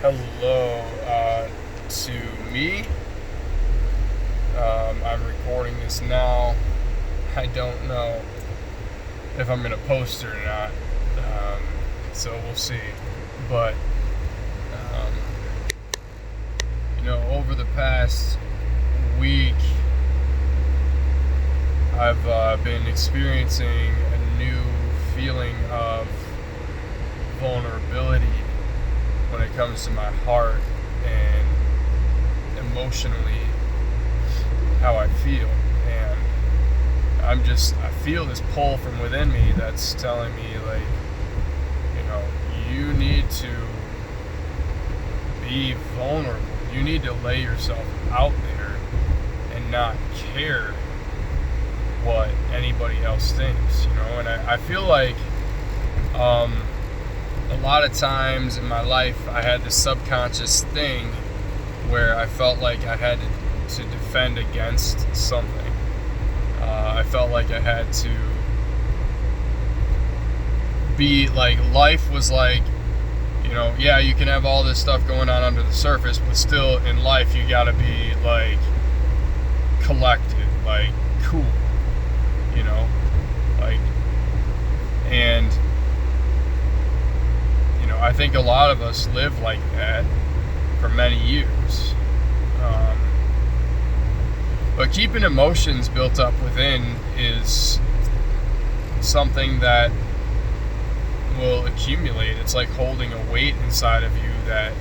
Hello to me. I'm recording this now. I don't know if I'm going to post it or not, so we'll see. But, um, over the past week, I've been experiencing a new feeling of vulnerability when it comes to my heart and emotionally how I feel. And I feel this pull from within me that's telling me, like, you need to be vulnerable. You need to lay yourself out there and not care what anybody else thinks, and I feel like a lot of times in my life I had this subconscious thing where I felt like I had to defend against something. I felt like I had to be like, life was like, yeah, you can have all this stuff going on under the surface, but still in life you gotta be like collected, like cool, like, and I think a lot of us live like that for many years. But keeping emotions built up within is something that will accumulate. It's like holding a weight inside of you that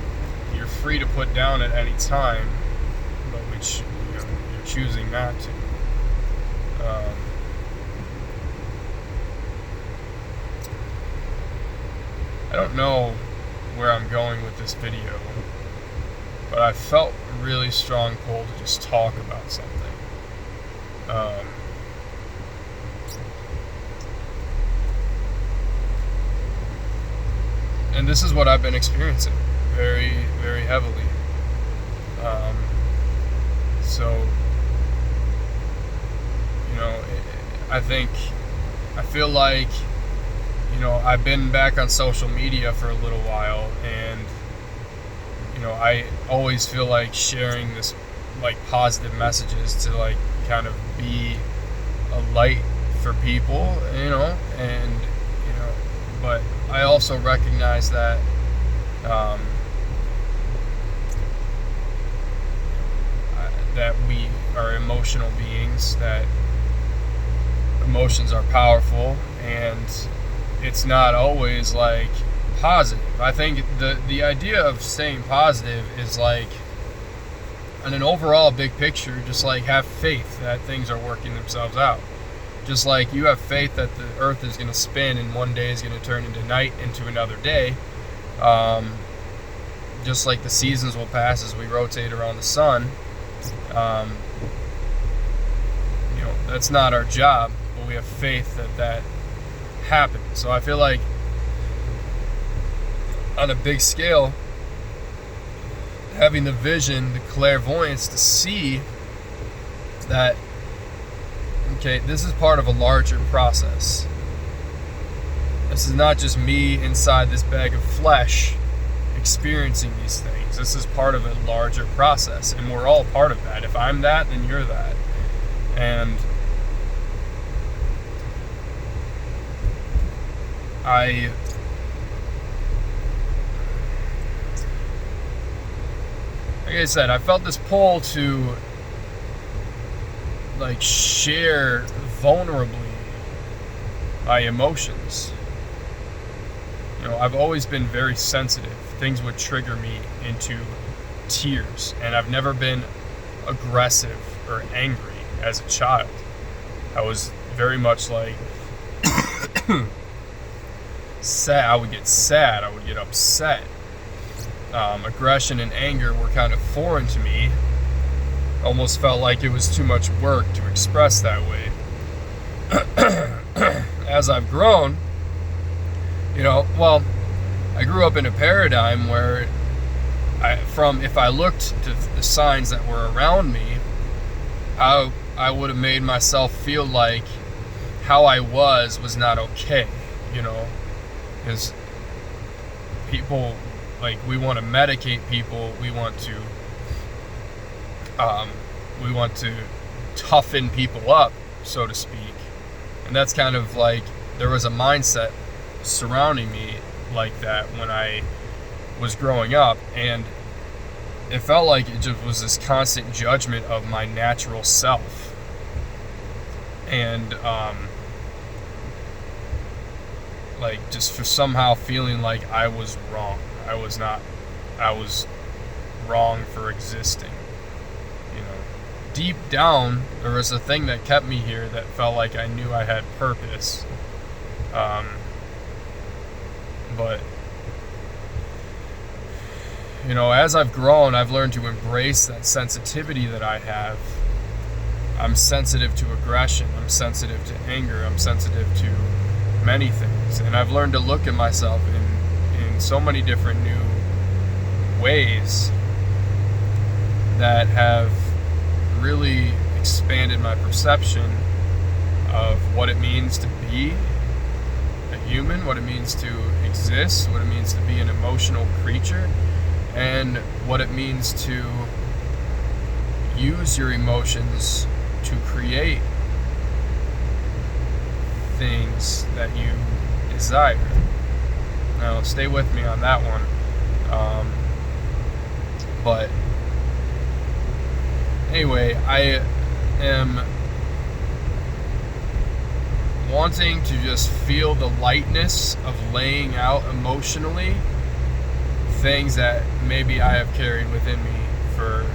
you're free to put down at any time, but which you're choosing not to. I don't know where I'm going with this video, but I felt a really strong pull to just talk about something. And this is what I've been experiencing very, very heavily. So, I feel like, I've been back on social media for a little while, and, I always feel like sharing this, like, positive messages to, like, kind of be a light for people, and, but I also recognize that, that we are emotional beings, that emotions are powerful, and it's not always like positive. I think the idea of staying positive is like, in an overall big picture, just like have faith that things are working themselves out. Just like you have faith that the earth is going to spin and one day is going to turn into night into another day. Just like the seasons will pass as we rotate around the sun. That's not our job, but we have faith that happens. So I feel like on a big scale, having the vision, the clairvoyance to see that, okay, this is part of a larger process. This is not just me inside this bag of flesh experiencing these things. This is part of a larger process, and we're all part of that. If I'm that, then you're that. And like I said, I felt this pull to, like, share vulnerably my emotions. I've always been very sensitive. Things would trigger me into tears, and I've never been aggressive or angry as a child. I was very much like sad. I would get sad. I would get upset. Aggression and anger were kind of foreign to me. Almost felt like it was too much work to express that way. As I've grown, I grew up in a paradigm where if I looked to the signs that were around me, I would have made myself feel like how I was not okay, because people like we want to medicate people, we want to toughen people up, so to speak. And that's kind of like, there was a mindset surrounding me like that when I was growing up, and it felt like it just was this constant judgment of my natural self. And like just for somehow feeling like I was wrong. I was wrong for existing. You know, deep down there was a thing that kept me here that felt like I knew I had purpose. But you know, as I've grown, I've learned to embrace that sensitivity that I have. I'm sensitive to aggression, I'm sensitive to anger, I'm sensitive to many things. And I've learned to look at myself in so many different new ways that have really expanded my perception of what it means to be a human, what it means to exist, what it means to be an emotional creature, and what it means to use your emotions to create things that you desire. Now, stay with me on that one. But anyway, I am wanting to just feel the lightness of laying out emotionally things that maybe I have carried within me for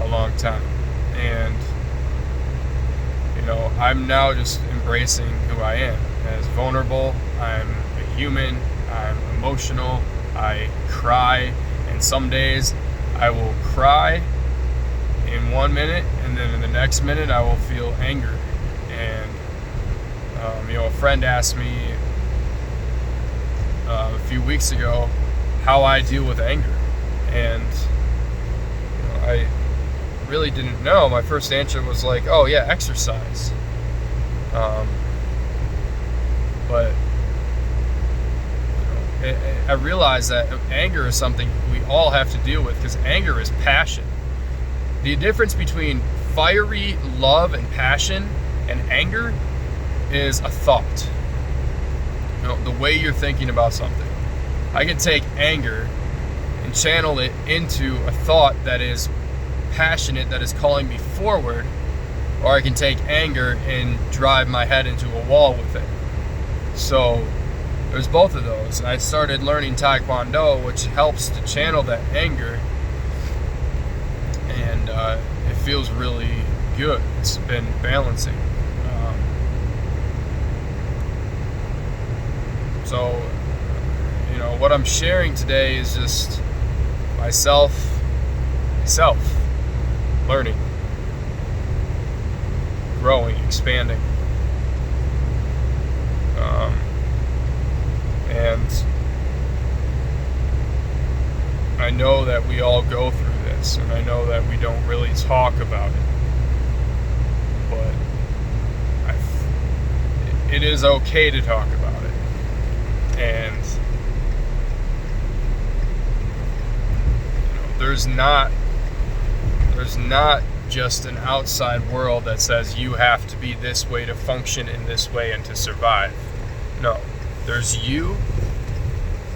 a long time. And you know, I'm now just embracing who I am as vulnerable. I'm a human, I'm emotional, I cry, and some days I will cry in 1 minute, and then in the next minute I will feel anger. And you know, a friend asked me a few weeks ago how I deal with anger, and you know, I really didn't know. My first answer was like, oh yeah, exercise. But you know, I realized that anger is something we all have to deal with, because anger is passion. The difference between fiery love and passion and anger is a thought. You know, the way you're thinking about something. I can take anger and channel it into a thought that is passionate, that is calling me forward, or I can take anger and drive my head into a wall with it. So there's both of those. I started learning Taekwondo, which helps to channel that anger, and it feels really good. It's been balancing. So you know, what I'm sharing today is just myself learning, growing, expanding. And I know that we all go through this, and I know that we don't really talk about it, but it is okay to talk about it. And there's not just an outside world that says you have to be this way to function in this way and to survive. No, there's you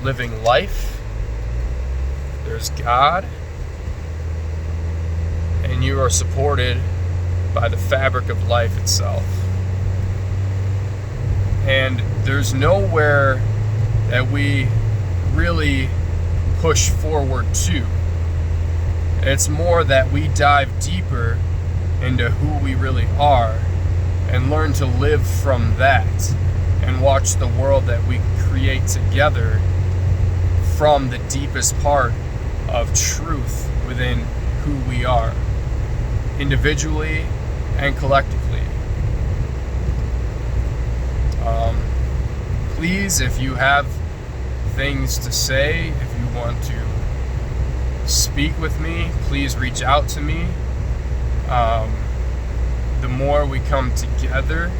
living life, there's God, and you are supported by the fabric of life itself. And there's nowhere that we really push forward to. It's more that we dive deeper into who we really are and learn to live from that and watch the world that we create together from the deepest part of truth within who we are, individually and collectively. Please, if you have things to say, if you want to speak with me, please reach out to me. The more we come together,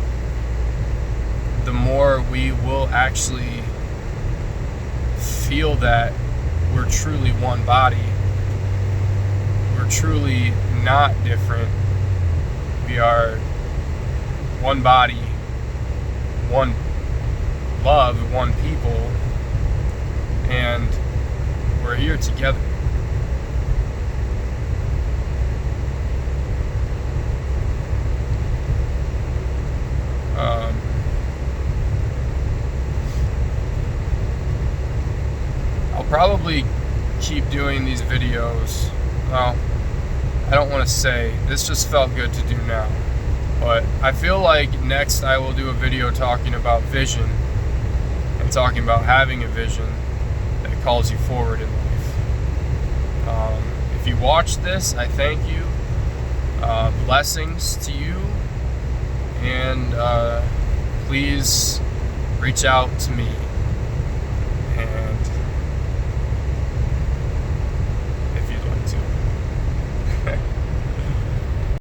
the more we will actually feel that we're truly one body. We're truly not different. We are one body, one love, one people, and we're here together. I'll probably keep doing these videos. Well, I don't want to say. This just felt good to do now. But I feel like next I will do a video talking about vision and talking about having a vision that calls you forward in life. If you watched this, I thank you. Blessings to you. And please reach out to me.